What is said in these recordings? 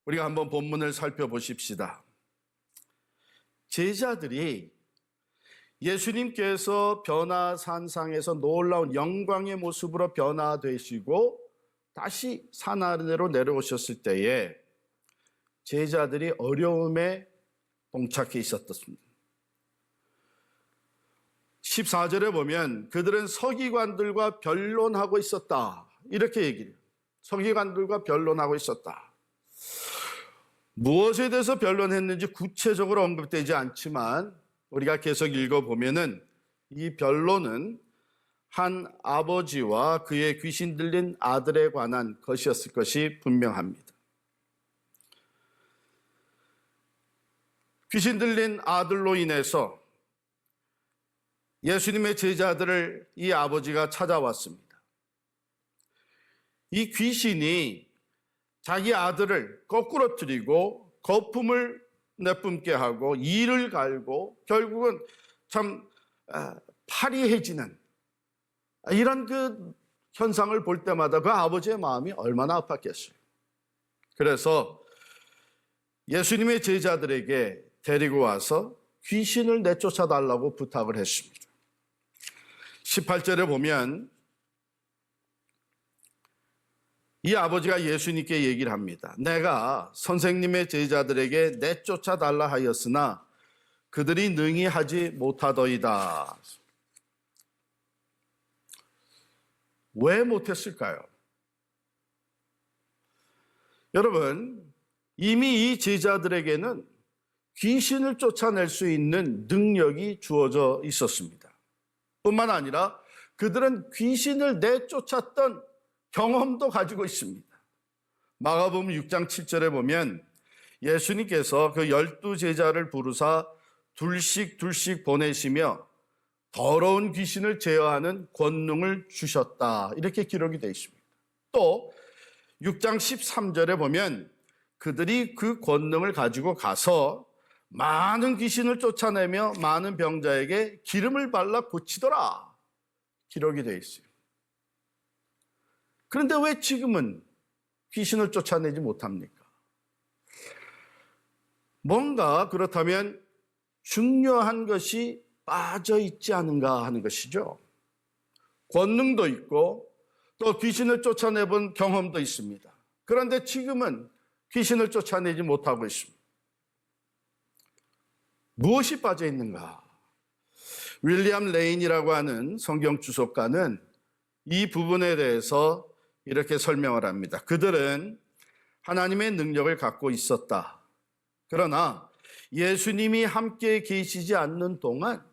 우리가 한번 본문을 살펴보십시다. 제자들이 예수님께서 변화산상에서 놀라운 영광의 모습으로 변화되시고 다시 산 아래로 내려오셨을 때에 제자들이 어려움에 봉착해 있었습니다. 14절에 보면 그들은 서기관들과 변론하고 있었다. 이렇게 얘기해요. 서기관들과 변론하고 있었다. 무엇에 대해서 변론했는지 구체적으로 언급되지 않지만 우리가 계속 읽어보면은 이 변론은 한 아버지와 그의 귀신 들린 아들에 관한 것이었을 것이 분명합니다. 귀신 들린 아들로 인해서 예수님의 제자들을 이 아버지가 찾아왔습니다. 이 귀신이 자기 아들을 거꾸러뜨리고 거품을 내뿜게 하고 이를 갈고 결국은 참 파리해지는 이런 그 현상을 볼 때마다 그 아버지의 마음이 얼마나 아팠겠어요. 그래서 예수님의 제자들에게 데리고 와서 귀신을 내쫓아달라고 부탁을 했습니다. 18절에 보면 이 아버지가 예수님께 얘기를 합니다. 내가 선생님의 제자들에게 내쫓아달라 하였으나 그들이 능히 하지 못하더이다. 왜 못했을까요? 여러분, 이미 이 제자들에게는 귀신을 쫓아낼 수 있는 능력이 주어져 있었습니다. 뿐만 아니라 그들은 귀신을 내쫓았던 경험도 가지고 있습니다. 마가복음 6장 7절에 보면 예수님께서 그 12제자를 부르사 둘씩 보내시며 더러운 귀신을 제어하는 권능을 주셨다. 이렇게 기록이 되어 있습니다. 또 6장 13절에 보면 그들이 그 권능을 가지고 가서 많은 귀신을 쫓아내며 많은 병자에게 기름을 발라 고치더라. 기록이 되어 있어요. 그런데 왜 지금은 귀신을 쫓아내지 못합니까? 뭔가 그렇다면 중요한 것이 빠져 있지 않은가 하는 것이죠. 권능도 있고 또 귀신을 쫓아내본 경험도 있습니다. 그런데 지금은 귀신을 쫓아내지 못하고 있습니다. 무엇이 빠져 있는가? 윌리엄 레인이라고 하는 성경 주석가는 이 부분에 대해서 이렇게 설명을 합니다. 그들은 하나님의 능력을 갖고 있었다. 그러나 예수님이 함께 계시지 않는 동안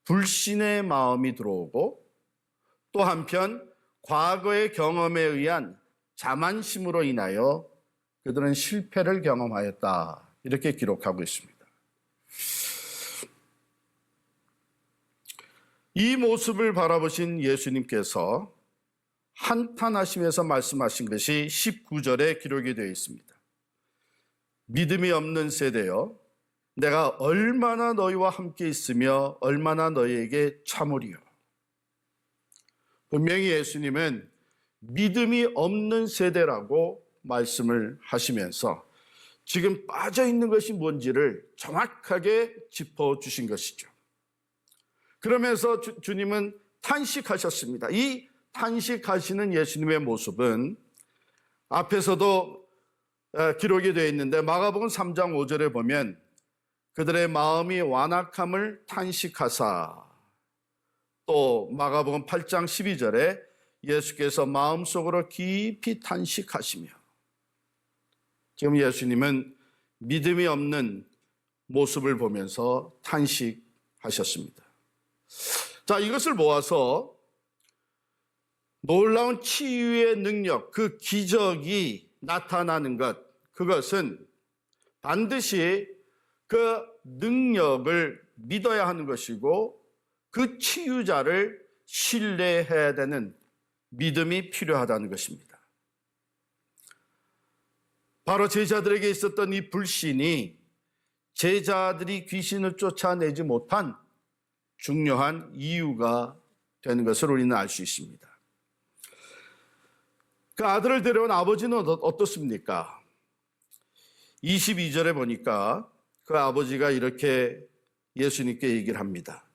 불신의 마음이 들어오고 또 한편 과거의 경험에 의한 자만심으로 인하여 그들은 실패를 경험하였다. 이렇게 기록하고 있습니다. 이 모습을 바라보신 예수님께서 한탄하시면서 말씀하신 것이 19절에 기록이 되어 있습니다. 믿음이 없는 세대여, 내가 얼마나 너희와 함께 있으며 얼마나 너희에게 참으리요. 분명히 예수님은 믿음이 없는 세대라고 말씀을 하시면서 지금 빠져 있는 것이 뭔지를 정확하게 짚어주신 것이죠. 그러면서 주님은 탄식하셨습니다. 이 탄식하시는 예수님의 모습은 앞에서도 기록이 되어 있는데 마가복음 3장 5절에 보면 그들의 마음이 완악함을 탄식하사, 또 마가복음 8장 12절에 예수께서 마음속으로 깊이 탄식하시며, 지금 예수님은 믿음이 없는 모습을 보면서 탄식하셨습니다. 자, 이것을 모아서 놀라운 치유의 능력, 그 기적이 나타나는 것, 그것은 반드시 그 능력을 믿어야 하는 것이고 그 치유자를 신뢰해야 되는 믿음이 필요하다는 것입니다. 바로 제자들에게 있었던 이 불신이 제자들이 귀신을 쫓아내지 못한 중요한 이유가 되는 것을 우리는 알 수 있습니다. 그 아들을 데려온 아버지는 어떻습니까? 22절에 보니까 그 아버지가 이렇게 예수님께 얘기를 합니다.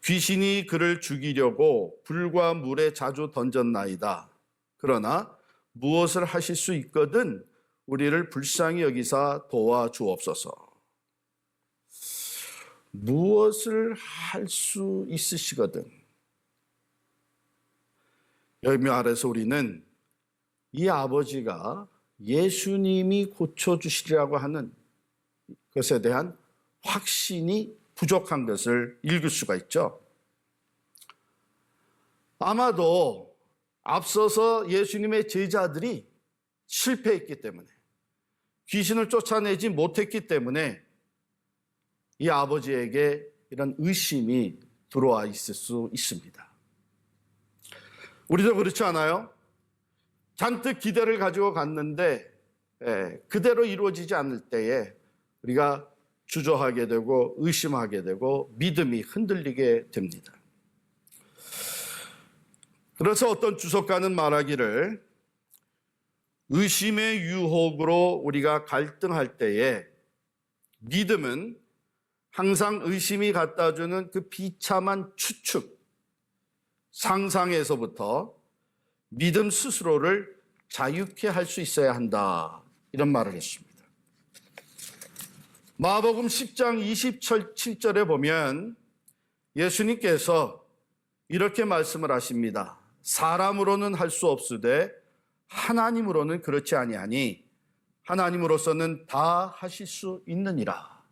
귀신이 그를 죽이려고 불과 물에 자주 던졌나이다. 그러나 무엇을 하실 수 있거든 우리를 불쌍히 여기사 도와주옵소서. 무엇을 할 수 있으시거든. 여기 아래서 우리는 이 아버지가 예수님이 고쳐주시리라고 하는 것에 대한 확신이 부족한 것을 읽을 수가 있죠. 아마도 앞서서 예수님의 제자들이 실패했기 때문에, 귀신을 쫓아내지 못했기 때문에 이 아버지에게 이런 의심이 들어와 있을 수 있습니다. 우리도 그렇지 않아요? 잔뜩 기대를 가지고 갔는데 그대로 이루어지지 않을 때에 우리가 주저하게 되고 의심하게 되고 믿음이 흔들리게 됩니다. 그래서 어떤 주석가는 말하기를 의심의 유혹으로 우리가 갈등할 때에 믿음은 항상 의심이 갖다주는 그 비참한 추측, 상상에서부터 믿음 스스로를 자유케 할 수 있어야 한다. 이런 말을 했습니다. 마가복음 10장 27절에 보면 예수님께서 이렇게 말씀을 하십니다. 사람으로는 할 수 없으되 하나님으로는 그렇지 아니하니 하나님으로서는 다 하실 수 있느니라.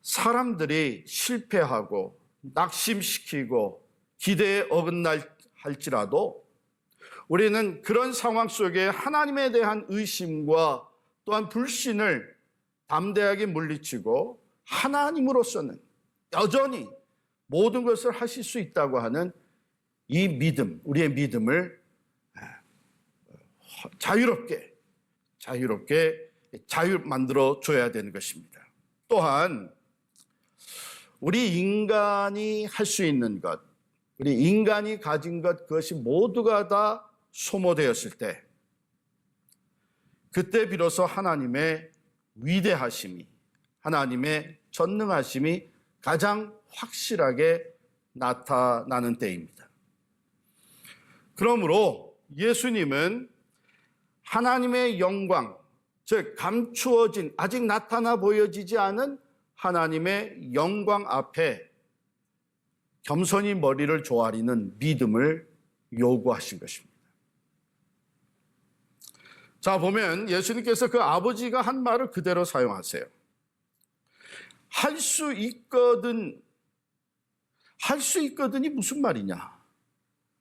사람들이 실패하고 낙심시키고 기대에 어긋날 할지라도 우리는 그런 상황 속에 하나님에 대한 의심과 또한 불신을 담대하게 물리치고 하나님으로서는 여전히 모든 것을 하실 수 있다고 하는 이 믿음, 우리의 믿음을 자유롭게 만들어 줘야 되는 것입니다. 또한 우리 인간이 할 수 있는 것, 우리 인간이 가진 것, 그것이 모두가 다 소모되었을 때 그때 비로소 하나님의 위대하심이, 하나님의 전능하심이 가장 확실하게 나타나는 때입니다. 그러므로 예수님은 하나님의 영광, 즉 감추어진, 아직 나타나 보여지지 않은 하나님의 영광 앞에 겸손히 머리를 조아리는 믿음을 요구하신 것입니다. 자, 보면 예수님께서 그 아버지가 한 말을 그대로 사용하세요. 할 수 있거든. 할 수 있거든이 무슨 말이냐?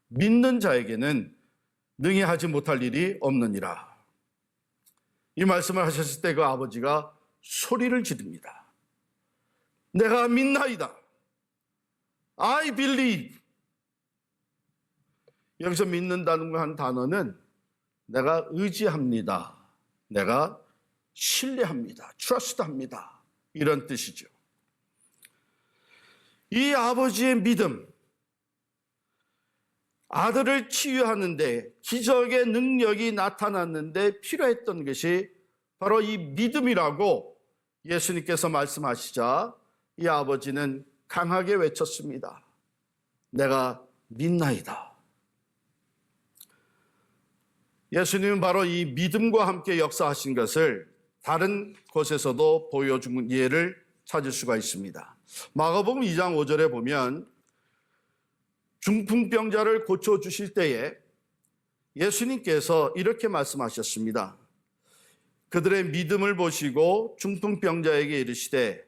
믿는 자에게는 능히 하지 못할 일이 없느니라. 이 말씀을 하셨을 때 그 아버지가 소리를 지릅니다. 내가 믿나이다. I believe. 여기서 믿는다는 한 단어는 내가 의지합니다. 내가 신뢰합니다. trust합니다. 이런 뜻이죠. 이 아버지의 믿음, 아들을 치유하는데 기적의 능력이 나타났는데 필요했던 것이 바로 이 믿음이라고 예수님께서 말씀하시자 이 아버지는 강하게 외쳤습니다. 내가 믿나이다. 예수님은 바로 이 믿음과 함께 역사하신 것을 다른 곳에서도 보여준 예를 찾을 수가 있습니다. 마가복음 2장 5절에 보면 중풍병자를 고쳐주실 때에 예수님께서 이렇게 말씀하셨습니다. 그들의 믿음을 보시고 중풍병자에게 이르시되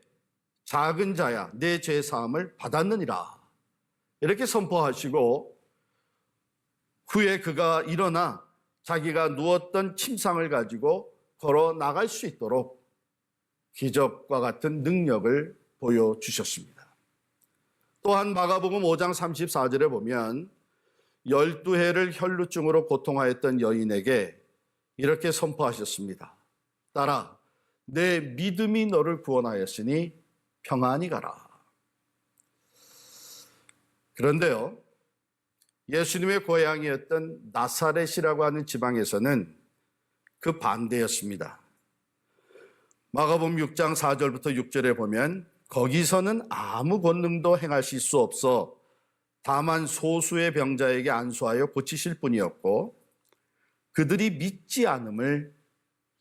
작은 자야 내 죄 사함을 받았느니라. 이렇게 선포하시고 후에 그가 일어나 자기가 누웠던 침상을 가지고 걸어 나갈 수 있도록 기적과 같은 능력을 보여주셨습니다. 또한 마가복음 5장 34절에 보면 12해를 혈루증으로 고통하였던 여인에게 이렇게 선포하셨습니다. 딸아, 내 믿음이 너를 구원하였으니 평안히 가라. 그런데요, 예수님의 고향이었던 나사렛이라고 하는 지방에서는 그 반대였습니다. 마가복음 6장 4절부터 6절에 보면 거기서는 아무 권능도 행하실 수 없어 다만 소수의 병자에게 안수하여 고치실 뿐이었고 그들이 믿지 않음을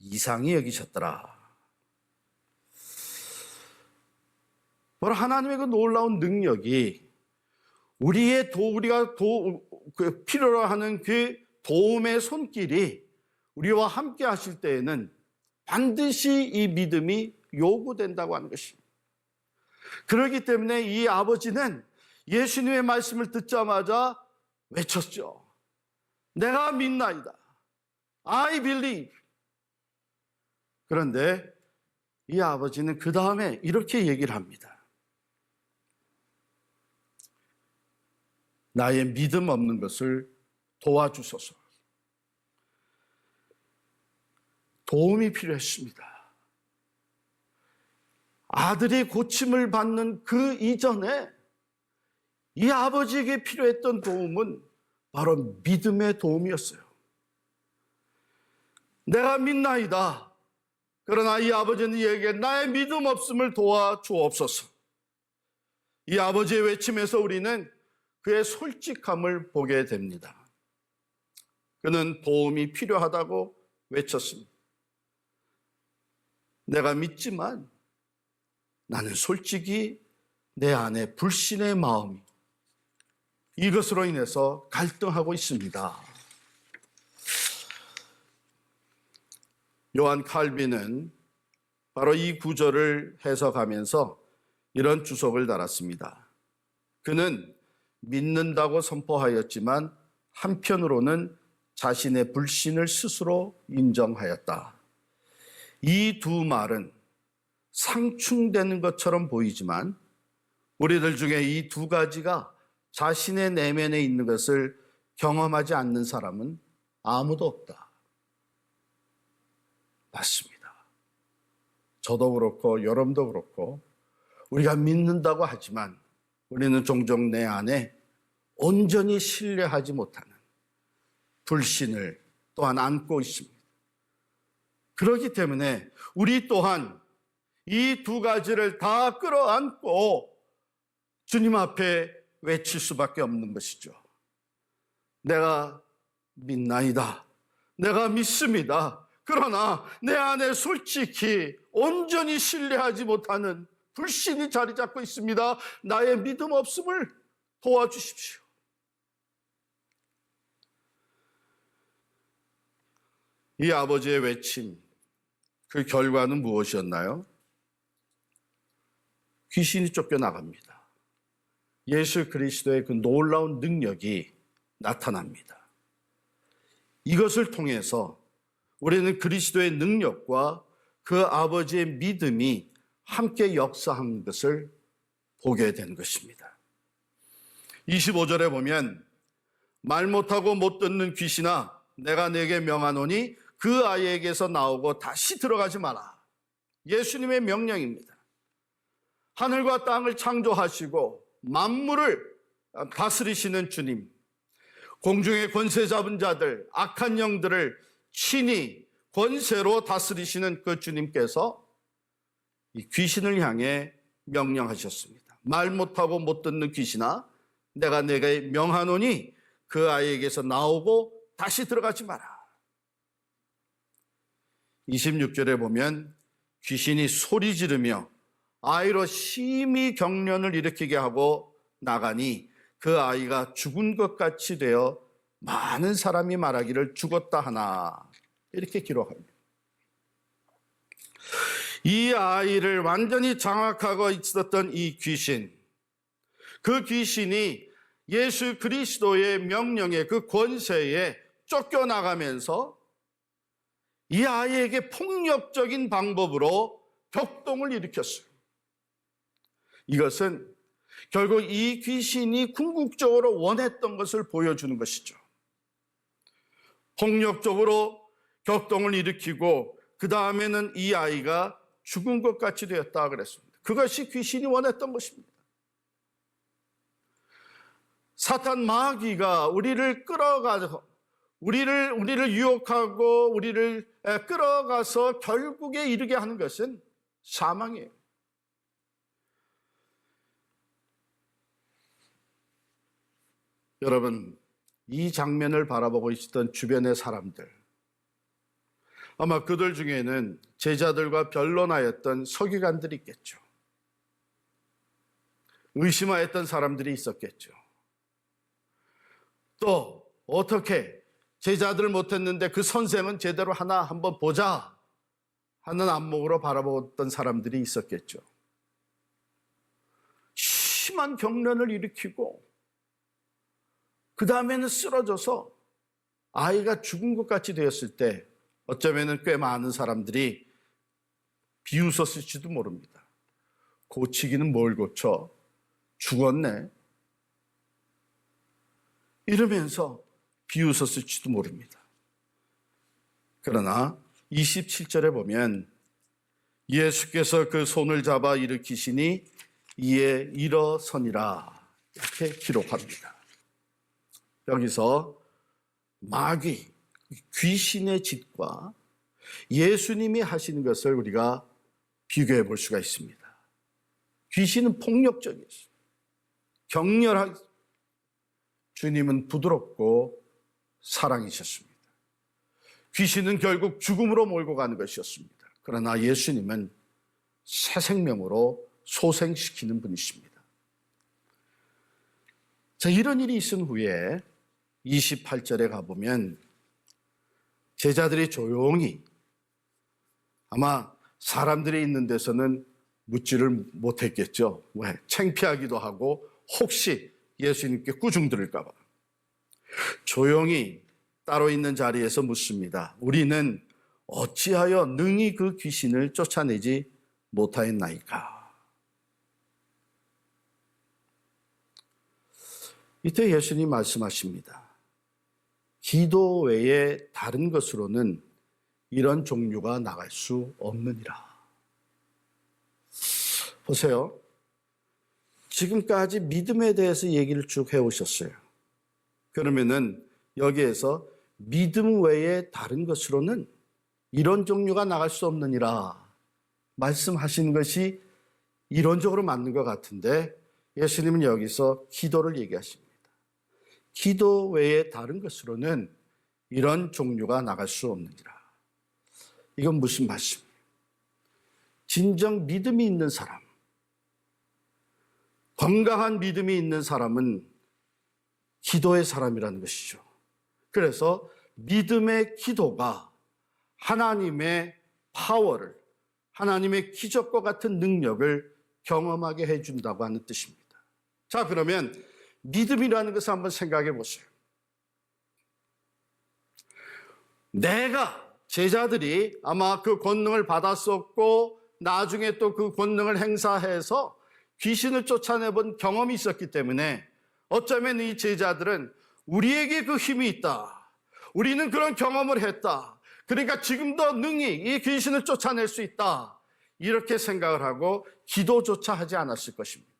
이상히 여기셨더라. 바로 하나님의 그 놀라운 능력이 우리가 필요로 하는 그 도움의 손길이 우리와 함께 하실 때에는 반드시 이 믿음이 요구된다고 하는 것입니다. 그렇기 때문에 이 아버지는 예수님의 말씀을 듣자마자 외쳤죠. 내가 믿나이다. I believe. 그런데 이 아버지는 그 다음에 이렇게 얘기를 합니다. 나의 믿음 없는 것을 도와주소서. 도움이 필요했습니다. 아들이 고침을 받는 그 이전에 이 아버지에게 필요했던 도움은 바로 믿음의 도움이었어요. 내가 믿나이다. 그러나 이 아버지는 이에게 나의 믿음 없음을 도와주옵소서. 이 아버지의 외침에서 우리는 그의 솔직함을 보게 됩니다. 그는 도움이 필요하다고 외쳤습니다. 내가 믿지만 나는 솔직히 내 안에 불신의 마음이 이것으로 인해서 갈등하고 있습니다. 요한 칼빈은 바로 이 구절을 해석하면서 이런 주석을 달았습니다. 그는 믿는다고 선포하였지만 한편으로는 자신의 불신을 스스로 인정하였다. 이 두 말은 상충되는 것처럼 보이지만 우리들 중에 이 두 가지가 자신의 내면에 있는 것을 경험하지 않는 사람은 아무도 없다. 맞습니다. 저도 그렇고 여러분도 그렇고 우리가 믿는다고 하지만 우리는 종종 내 안에 온전히 신뢰하지 못하는 불신을 또한 안고 있습니다. 그렇기 때문에 우리 또한 이 두 가지를 다 끌어안고 주님 앞에 외칠 수밖에 없는 것이죠. 내가 믿나이다. 내가 믿습니다. 그러나 내 안에 솔직히 온전히 신뢰하지 못하는 불신이 자리 잡고 있습니다. 나의 믿음 없음을 도와주십시오. 이 아버지의 외침, 그 결과는 무엇이었나요? 귀신이 쫓겨나갑니다. 예수 그리스도의 그 놀라운 능력이 나타납니다. 이것을 통해서 우리는 그리스도의 능력과 그 아버지의 믿음이 함께 역사하는 것을 보게 된 것입니다. 25절에 보면 말 못하고 못 듣는 귀신아 내가 내게 명하노니 그 아이에게서 나오고 다시 들어가지 마라. 예수님의 명령입니다. 하늘과 땅을 창조하시고 만물을 다스리시는 주님, 공중의 권세 잡은 자들, 악한 영들을 친히 권세로 다스리시는 그 주님께서 이 귀신을 향해 명령하셨습니다. 말 못하고 못 듣는 귀신아 내가 내게 명하노니 그 아이에게서 나오고 다시 들어가지 마라. 26절에 보면 귀신이 소리 지르며 아이로 심히 경련을 일으키게 하고 나가니 그 아이가 죽은 것 같이 되어 많은 사람이 말하기를 죽었다 하나 이렇게 기록합니다. 이 아이를 완전히 장악하고 있었던 이 귀신, 그 귀신이 예수 그리스도의 명령에 그 권세에 쫓겨나가면서 이 아이에게 폭력적인 방법으로 격동을 일으켰어요. 이것은 결국 이 귀신이 궁극적으로 원했던 것을 보여주는 것이죠. 폭력적으로 격동을 일으키고 그 다음에는 이 아이가 죽은 것 같이 되었다 그랬습니다. 그것이 귀신이 원했던 것입니다. 사탄 마귀가 우리를 끌어가서 우리를 유혹하고 우리를 끌어가서 결국에 이르게 하는 것은 사망이에요. 여러분, 이 장면을 바라보고 있었던 주변의 사람들, 아마 그들 중에는 제자들과 변론하였던 서기관들이 있겠죠. 의심하였던 사람들이 있었겠죠. 또 어떻게 제자들 못했는데 그 선생은 제대로 하나 한번 보자 하는 안목으로 바라보던 사람들이 있었겠죠. 심한 경련을 일으키고 그 다음에는 쓰러져서 아이가 죽은 것 같이 되었을 때 어쩌면 꽤 많은 사람들이 비웃었을지도 모릅니다. 고치기는 뭘 고쳐? 죽었네. 이러면서 비웃었을지도 모릅니다. 그러나 27절에 보면 예수께서 그 손을 잡아 일으키시니 이에 일어서니라 이렇게 기록합니다. 여기서 마귀, 귀신의 짓과 예수님이 하시는 것을 우리가 비교해 볼 수가 있습니다. 귀신은 폭력적이었습니다. 격렬하게, 주님은 부드럽고 사랑이셨습니다. 귀신은 결국 죽음으로 몰고 가는 것이었습니다. 그러나 예수님은 새 생명으로 소생시키는 분이십니다. 자, 이런 일이 있은 후에 28절에 가보면 제자들이 조용히, 아마 사람들이 있는 데서는 묻지를 못했겠죠. 왜? 창피하기도 하고 혹시 예수님께 꾸중 들을까 봐. 조용히 따로 있는 자리에서 묻습니다. 우리는 어찌하여 능히 그 귀신을 쫓아내지 못하였나이까? 이때 예수님 말씀하십니다. 기도 외에 다른 것으로는 이런 종류가 나갈 수 없느니라. 보세요. 지금까지 믿음에 대해서 얘기를 쭉 해오셨어요. 그러면은 여기에서 믿음 외에 다른 것으로는 이런 종류가 나갈 수 없느니라 말씀하시는 것이 이론적으로 맞는 것 같은데 예수님은 여기서 기도를 얘기하십니다. 기도 외에 다른 것으로는 이런 종류가 나갈 수 없느니라. 이건 무슨 말씀이에요? 진정 믿음이 있는 사람, 건강한 믿음이 있는 사람은 기도의 사람이라는 것이죠. 그래서 믿음의 기도가 하나님의 파워를, 하나님의 기적과 같은 능력을 경험하게 해준다고 하는 뜻입니다. 자, 그러면 믿음이라는 것을 한번 생각해 보세요. 내가, 제자들이 아마 그 권능을 받았었고 나중에 또 그 권능을 행사해서 귀신을 쫓아내본 경험이 있었기 때문에 어쩌면 이 제자들은 우리에게 그 힘이 있다. 우리는 그런 경험을 했다. 그러니까 지금도 능히 이 귀신을 쫓아낼 수 있다. 이렇게 생각을 하고 기도조차 하지 않았을 것입니다.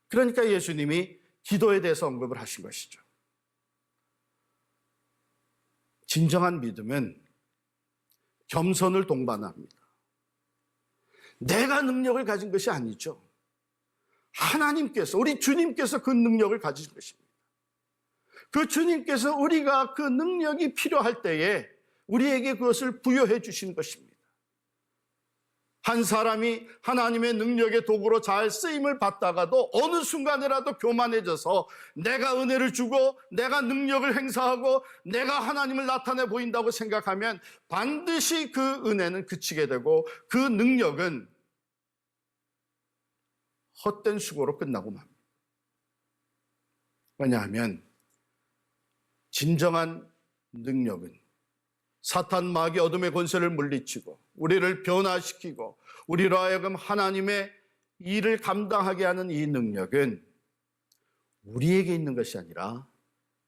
그러니까 예수님이 기도에 대해서 언급을 하신 것이죠. 진정한 믿음은 겸손을 동반합니다. 내가 능력을 가진 것이 아니죠. 하나님께서, 우리 주님께서 그 능력을 가지신 것입니다. 그 주님께서 우리가 그 능력이 필요할 때에 우리에게 그것을 부여해 주신 것입니다. 한 사람이 하나님의 능력의 도구로 잘 쓰임을 받다가도 어느 순간이라도 교만해져서 내가 은혜를 주고 내가 능력을 행사하고 내가 하나님을 나타내 보인다고 생각하면 반드시 그 은혜는 그치게 되고 그 능력은 헛된 수고로 끝나고 맙니다. 왜냐하면 진정한 능력은 사탄 마귀 어둠의 권세를 물리치고 우리를 변화시키고 우리로 하여금 하나님의 일을 감당하게 하는 이 능력은 우리에게 있는 것이 아니라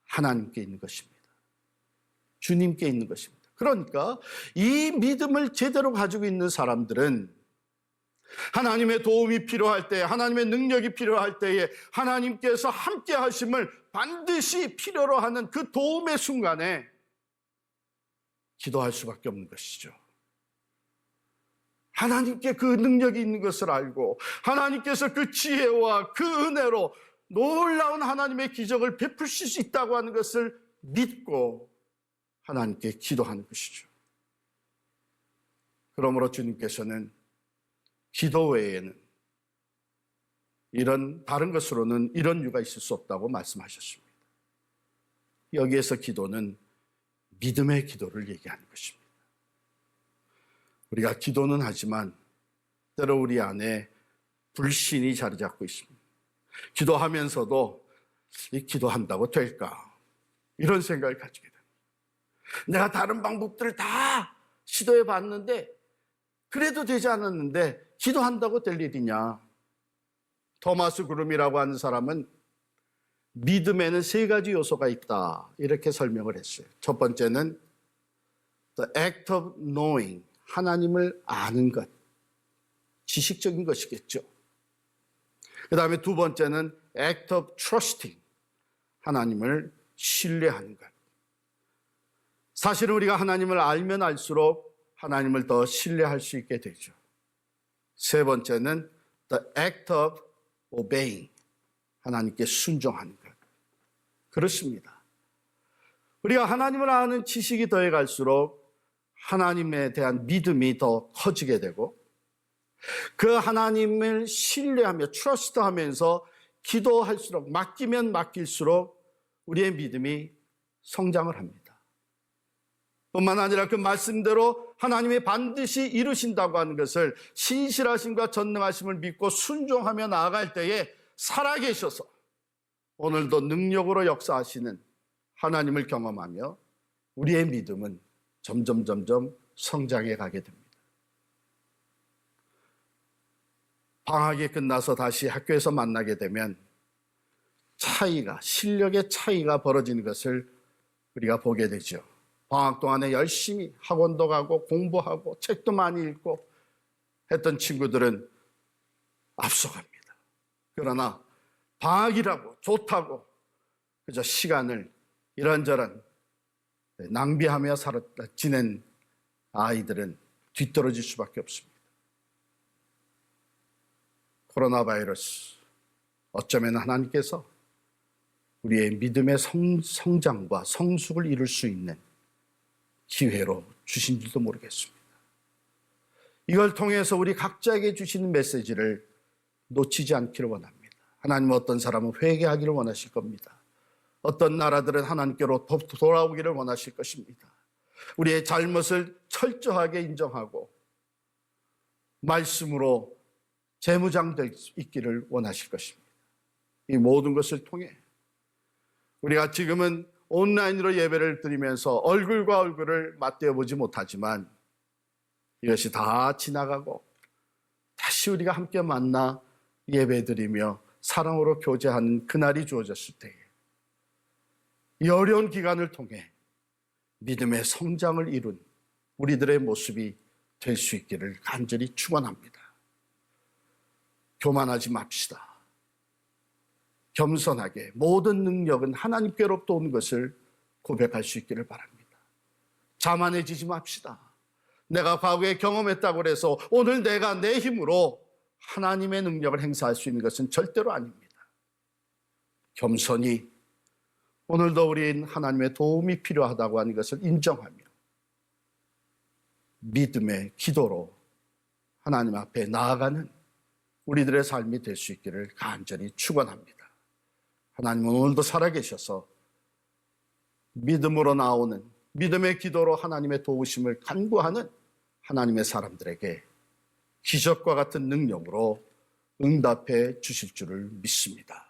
하나님께 있는 것입니다. 주님께 있는 것입니다. 그러니까 이 믿음을 제대로 가지고 있는 사람들은 하나님의 도움이 필요할 때, 하나님의 능력이 필요할 때에 하나님께서 함께 하심을 반드시 필요로 하는 그 도움의 순간에 기도할 수밖에 없는 것이죠. 하나님께 그 능력이 있는 것을 알고 하나님께서 그 지혜와 그 은혜로 놀라운 하나님의 기적을 베푸실 수 있다고 하는 것을 믿고 하나님께 기도하는 것이죠. 그러므로 주님께서는 기도 외에는 다른 것으로는 이런 이유가 있을 수 없다고 말씀하셨습니다. 여기에서 기도는 믿음의 기도를 얘기하는 것입니다. 우리가 기도는 하지만 때로 우리 안에 불신이 자리 잡고 있습니다. 기도하면서도 기도한다고 될까? 이런 생각을 가지게 됩니다. 내가 다른 방법들을 다 시도해 봤는데 그래도 되지 않았는데 기도한다고 될 일이냐? 토마스 그룸이라고 하는 사람은 믿음에는 3가지 요소가 있다 이렇게 설명을 했어요. 첫 번째는 the act of knowing, 하나님을 아는 것, 지식적인 것이겠죠. 그 다음에 두 번째는 act of trusting, 하나님을 신뢰하는 것. 사실은 우리가 하나님을 알면 알수록 하나님을 더 신뢰할 수 있게 되죠. 세 번째는 the act of obeying, 하나님께 순종하는 것. 그렇습니다. 우리가 하나님을 아는 지식이 더해갈수록 하나님에 대한 믿음이 더 커지게 되고 그 하나님을 신뢰하며 트러스트하면서 기도할수록 맡기면 맡길수록 우리의 믿음이 성장을 합니다. 뿐만 아니라 그 말씀대로 하나님이 반드시 이루신다고 하는 것을 신실하심과 전능하심을 믿고 순종하며 나아갈 때에 살아계셔서 오늘도 능력으로 역사하시는 하나님을 경험하며 우리의 믿음은 점점 성장해 가게 됩니다. 방학이 끝나서 다시 학교에서 만나게 되면 실력의 차이가 벌어지는 것을 우리가 보게 되죠. 방학 동안에 열심히 학원도 가고 공부하고 책도 많이 읽고 했던 친구들은 앞서갑니다. 그러나 방학이라고 좋다고 그저 시간을 이런저런 낭비하며 지낸 아이들은 뒤떨어질 수밖에 없습니다. 코로나 바이러스, 어쩌면 하나님께서 우리의 믿음의 성장과 성숙을 이룰 수 있는 기회로 주신 줄도 모르겠습니다. 이걸 통해서 우리 각자에게 주시는 메시지를 놓치지 않기를 원합니다. 하나님은 어떤 사람은 회개하기를 원하실 겁니다. 어떤 나라들은 하나님께로 돌아오기를 원하실 것입니다. 우리의 잘못을 철저하게 인정하고 말씀으로 재무장될 수 있기를 원하실 것입니다. 이 모든 것을 통해 우리가 지금은 온라인으로 예배를 드리면서 얼굴과 얼굴을 맞대어 보지 못하지만 이것이 다 지나가고 다시 우리가 함께 만나 예배 드리며 사랑으로 교제하는 그날이 주어졌을 때에 이 어려운 기간을 통해 믿음의 성장을 이룬 우리들의 모습이 될 수 있기를 간절히 축원합니다. 교만하지 맙시다. 겸손하게 모든 능력은 하나님께로부터 온 것을 고백할 수 있기를 바랍니다. 자만해지지 맙시다. 내가 과거에 경험했다고 해서 오늘 내가 내 힘으로 하나님의 능력을 행사할 수 있는 것은 절대로 아닙니다. 겸손히 오늘도 우리는 하나님의 도움이 필요하다고 하는 것을 인정하며 믿음의 기도로 하나님 앞에 나아가는 우리들의 삶이 될 수 있기를 간절히 축원합니다. 하나님은 오늘도 살아계셔서 믿음으로 나오는 믿음의 기도로 하나님의 도우심을 간구하는 하나님의 사람들에게 기적과 같은 능력으로 응답해 주실 줄을 믿습니다.